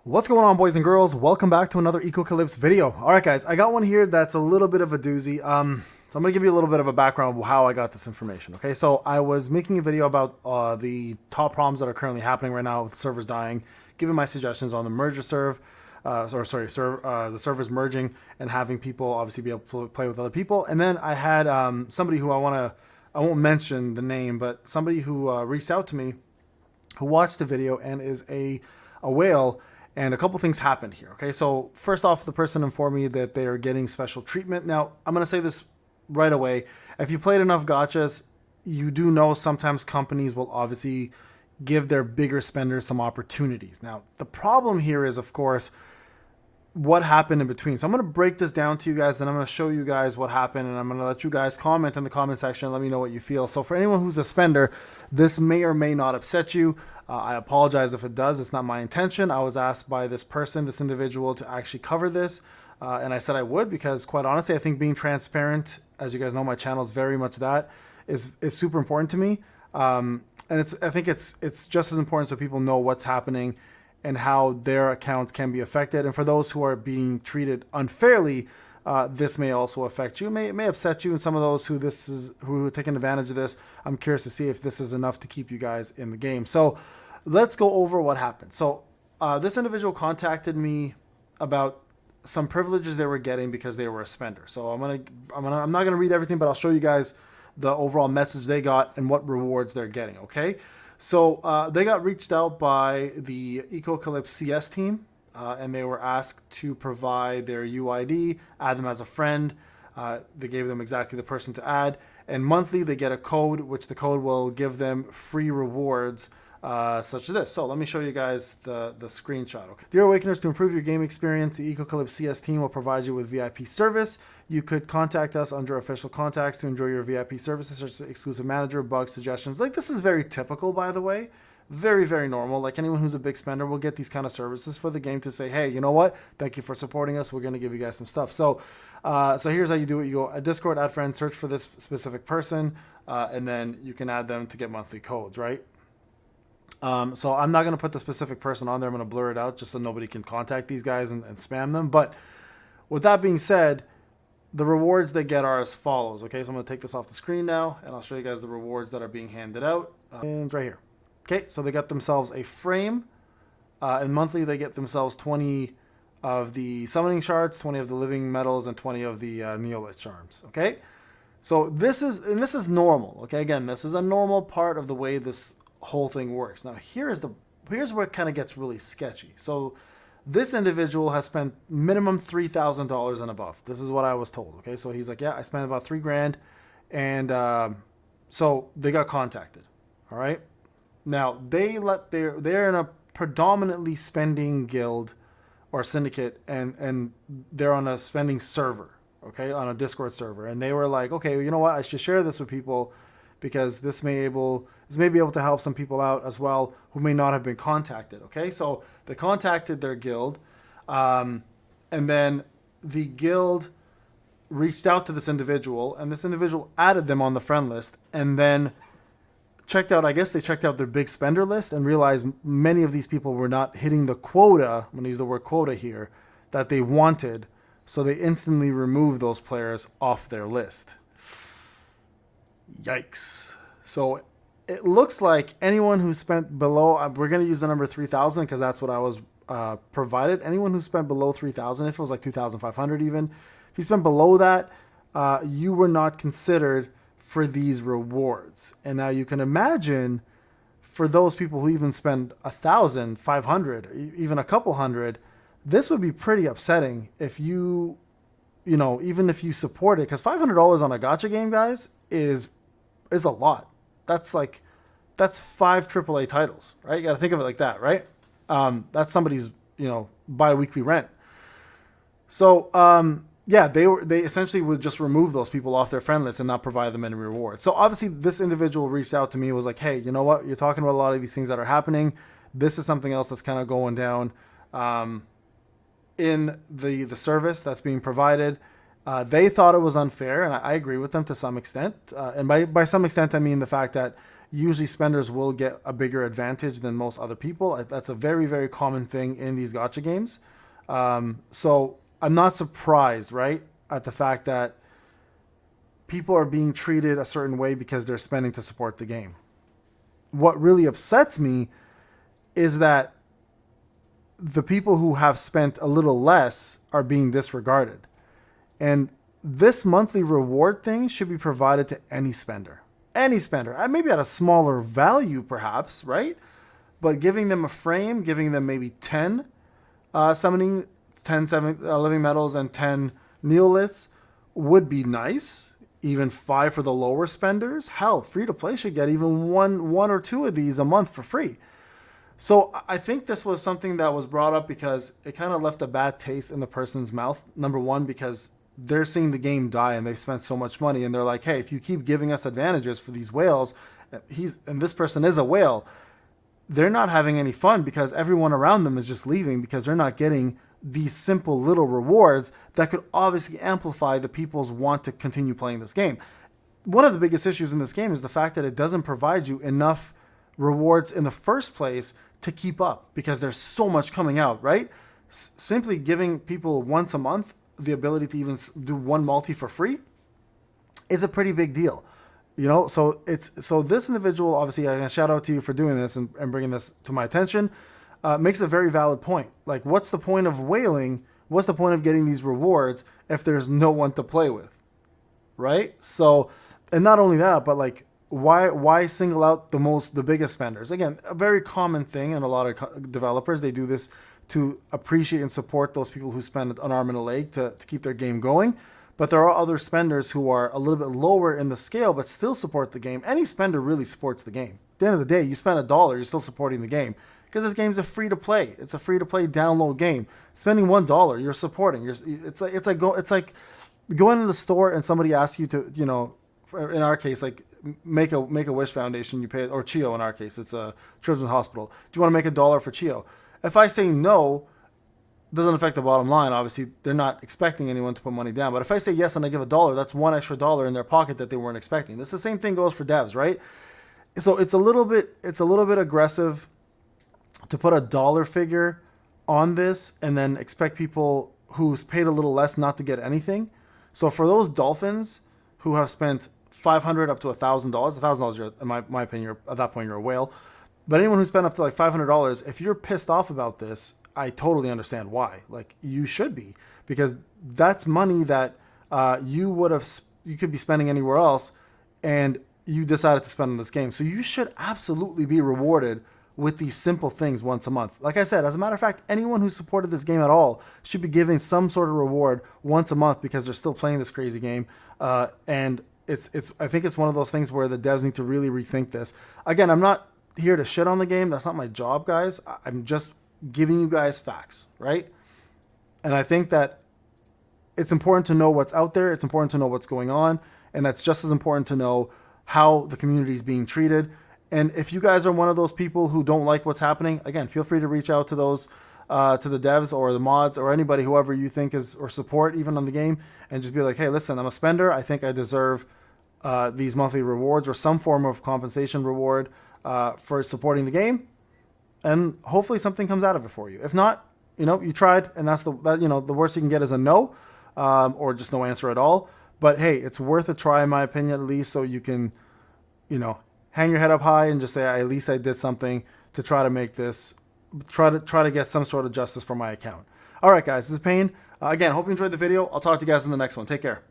What's going on, boys and girls? Welcome back to another Echocalypse video. All right, guys, I got one here that's a little bit of a doozy. So I'm going to give you a little bit of a background of how I got this information. Okay, so I was making a video about the top problems that are currently happening right now with servers dying, giving my suggestions on the merger serve, the servers merging and having people obviously be able to play with other people. And then I had somebody who I won't mention the name, but somebody who reached out to me who watched the video and is a whale. And a couple things happened here. Okay, so first off, the person informed me that they are getting special treatment. Now, I'm going to say this right away. If you played enough gachas, you do know sometimes companies will obviously give their bigger spenders some opportunities. Now, the problem here is, of course, what happened in between. So I'm going to break this down to you guys, and I'm going to show you guys what happened, and I'm going to let you guys comment in the comment section and let me know what you feel. So for anyone who's a spender, this may or may not upset you. I apologize if it does. It's not my intention. I was asked by this person, this individual, to actually cover this, and I said I would because, quite honestly, I think being transparent, as you guys know, my channel is very much that, is super important to me. And I think it's just as important so people know what's happening and how their accounts can be affected. And for those who are being treated unfairly, this may also affect you. It may upset you. And some of those who are taking advantage of this, I'm curious to see if this is enough to keep you guys in the game. So let's go over what happened. So this individual contacted me about some privileges they were getting because they were a spender. So I'm not gonna read everything, but I'll show you guys the overall message they got and what rewards they're getting. Okay. So they got reached out by the Echocalypse CS team, and they were asked to provide their UID, add them as a friend. They gave them exactly the person to add, and monthly they get a code, which the code will give them free rewards such as this. So let me show you guys the screenshot. Okay. Dear Awakeners, to improve your game experience, the Echocalypse CS team will provide you with VIP service. You could contact us under official contacts to enjoy your VIP services, such as exclusive manager, bug suggestions. Like, this is very typical, by the way. Very, very normal. Like, anyone who's a big spender will get these kind of services for the game to say, hey, you know what? Thank you for supporting us. We're going to give you guys some stuff. So here's how you do it. You go a Discord, add friends, search for this specific person, and then you can add them to get monthly codes, right? So I'm not going to put the specific person on there. I'm going to blur it out just so nobody can contact these guys and spam them. But with that being said, the rewards they get are as follows. Okay, so I'm going to take this off the screen now, and I'll show you guys the rewards that are being handed out. And it's right here. Okay, so they got themselves a frame, and monthly they get themselves 20 of the summoning shards, 20 of the living metals, and 20 of the Neolith charms. Okay, so this is normal. Okay, again, this is a normal part of the way this whole thing works. Now here's where it kind of gets really sketchy. So this individual has spent minimum $3,000 and above. This is what I was told. Okay, so he's like, yeah, I spent about $3,000, and so they got contacted. All right, now they're in a predominantly spending guild or syndicate, and they're on a spending server. Okay, on a Discord server, and they were like, okay, you know what, I should share this with people because this may be able to help some people out as well who may not have been contacted. Okay, so they contacted their guild, and then the guild reached out to this individual, and this individual added them on the friend list, and then checked out, I guess they checked out their big spender list and realized many of these people were not hitting the quota, I'm going to use the word quota here, that they wanted, so they instantly removed those players off their list. Yikes. So it looks like anyone who spent below, we're going to use the number 3,000 because that's what I was provided. Anyone who spent below 3,000, if it was like 2,500 even, if you spent below that, you were not considered for these rewards. And now you can imagine for those people who even spend 1,000, 500, even a couple hundred, this would be pretty upsetting if you know, even if you support it, because $500 on a gacha game, guys, is a lot. That's 5 AAA titles, right? You got to think of it like that, right? That's somebody's, bi-weekly rent. So, yeah, they essentially would just remove those people off their friend list and not provide them any reward. So obviously this individual reached out to me and was like, hey, you know what? You're talking about a lot of these things that are happening. This is something else that's kind of going down in the service that's being provided. They thought it was unfair, and I agree with them to some extent. And by some extent, I mean the fact that usually spenders will get a bigger advantage than most other people. That's a very, very common thing in these gacha games. So I'm not surprised, right, at the fact that people are being treated a certain way because they're spending to support the game. What really upsets me is that the people who have spent a little less are being disregarded. And this monthly reward thing should be provided to any spender. Any spender. Maybe at a smaller value, perhaps, right? But giving them a frame, giving them maybe 10 summoning, 10 living metals, and 10 neoliths would be nice. Even 5 for the lower spenders. Hell, free-to-play should get even one or two of these a month for free. So I think this was something that was brought up because it kind of left a bad taste in the person's mouth. Number one, because they're seeing the game die and they've spent so much money, and they're like, hey, if you keep giving us advantages for these whales, and this person is a whale, they're not having any fun because everyone around them is just leaving because they're not getting these simple little rewards that could obviously amplify the people's want to continue playing this game. One of the biggest issues in this game is the fact that it doesn't provide you enough rewards in the first place to keep up because there's so much coming out, right? Simply giving people once a month the ability to even do one multi for free is a pretty big deal. You know, so this individual, obviously, I shout out to you for doing this and bringing this to my attention, makes a very valid point. Like, what's the point of whaling? What's the point of getting these rewards if there's no one to play with, right? So, and not only that, but like, why single out the biggest spenders? Again, a very common thing in a lot of developers. They do this to appreciate and support those people who spend an arm and a leg to keep their game going. But there are other spenders who are a little bit lower in the scale, but still support the game. Any spender really supports the game. At the end of the day, you spend $1, you're still supporting the game because this game's a free to play. It's a free to play download game. Spending $1, you're supporting. It's like going to the store and somebody asks you to, you know, in our case, like make a Wish Foundation. You pay, or Chio in our case, it's a children's hospital. Do you want to make $1 for Chio? If I say no, doesn't affect the bottom line. Obviously, they're not expecting anyone to put money down. But if I say yes and I give $1, that's one extra dollar in their pocket that they weren't expecting. This the same thing goes for devs, right? So it's a little bit aggressive to put a dollar figure on this and then expect people who's paid a little less not to get anything. So for those dolphins who have spent $500 up to $1,000, $1,000, in my opinion, at that point you're a whale. But anyone who spent up to like $500, if you're pissed off about this, I totally understand why. Like, you should be, because that's money that you could be spending anywhere else, and you decided to spend on this game. So you should absolutely be rewarded with these simple things once a month. Like I said, as a matter of fact, anyone who supported this game at all should be giving some sort of reward once a month because they're still playing this crazy game. And I think it's one of those things where the devs need to really rethink this. Again, I'm not here to shit on the game. That's not my job, guys. I'm just giving you guys facts, right? And I think that it's important to know what's out there. It's important to know what's going on. And that's just as important to know how the community is being treated. And if you guys are one of those people who don't like what's happening, again, feel free to reach out to those, to the devs or the mods or anybody, whoever you think is, or support even on the game, and just be like, hey, listen, I'm a spender. I think I deserve these monthly rewards or some form of compensation reward for supporting the game. And hopefully something comes out of it for you. If not, you know, you tried, and that's the worst you can get is a no, or just no answer at all. But hey, it's worth a try, in my opinion, at least, so you can, you know, hang your head up high and just say, at least I did something to try to make this, try to get some sort of justice for my account. All right, guys, this is Payne. Again, hope you enjoyed the video. I'll talk to you guys in the next one. Take care.